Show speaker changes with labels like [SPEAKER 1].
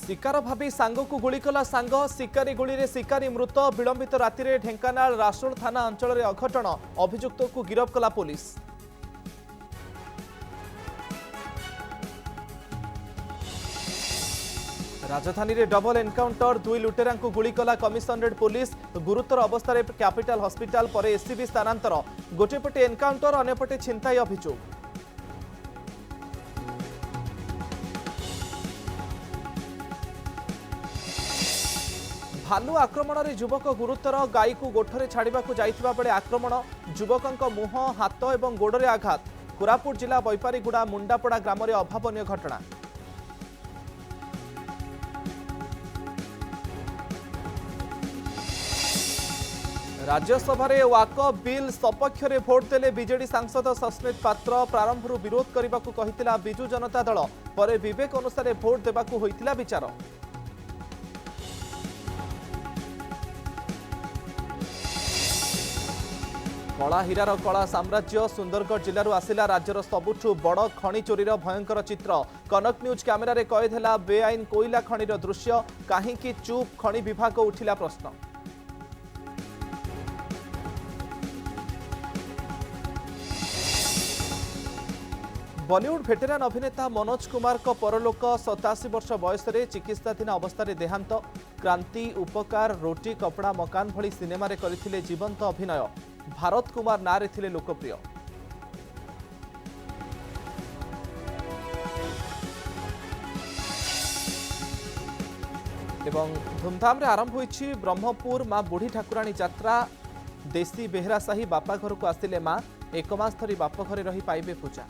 [SPEAKER 1] शिकार भाभी सांग को गुली कला सांग शिकारी गुली रे शिकारी मृत विलंबित राति ढेंकानाल रासोल थाना अंचल अघटन अभियुक्त को गिरफ कला पुलिस। राजधानी रे डबल एनकाउंटर दुई लुटेरा को गुली कला कमिशनरेट पुलिस गुरुतर अवस्था कैपिटल हॉस्पिटल पर एससीबी स्थानांतर गोटेपटे एनकाउंटर अन्यपटे छिनताई अभियोग। भालू आक्रमण रे युवक गुरुतर गाई को गोठरे छाड़ा जाइथिबा बेले आक्रमण युवक मुह हाथ और गोड़े आघात। कोरापुट जिला बैपारीगुड़ा मुंडापड़ा ग्राम में अभावन घटना। राज्यसभा वाकफ बिल सपक्ष में भोट देले बीजेडी सांसद सस्मित पात्र प्रारंभ विरोध करने को कहिथिला बिजु जनता दल पर विवेक अनुसार भोट देबाकू होइतिला विचार। कला हीरार कला साम्राज्य सुंदरगढ़ जिलूर आसिला राज्यर सबुठु बड़ खनि चोरीर भयंकर चित्र। कनक न्यूज कैमेरा कैद है बेआईन कोईला खनिर दृश्य। कहीं चुप खनि विभाग उठिला प्रश्न। बॉलीवुड भेटेरान अभिनेता मनोज कुमार का परलोक 87 वर्ष बयस चिकित्साधीन अवस्था देहांत। क्रांति उपकार रोटी कपड़ा मकान भली सिनेमा रे करथिले जीवंत अभिनय। भारत कुमार नारे थिले लोकप्रिय। एवं धूमधाम रे आरंभ होईछि ब्रह्मपुर मां बुढ़ी ठाकुराणी यात्रा। देशी बेहरा साही बापा घर को आसिले मां 1 मास धरी बाप घरे रही पाइबे पूजा।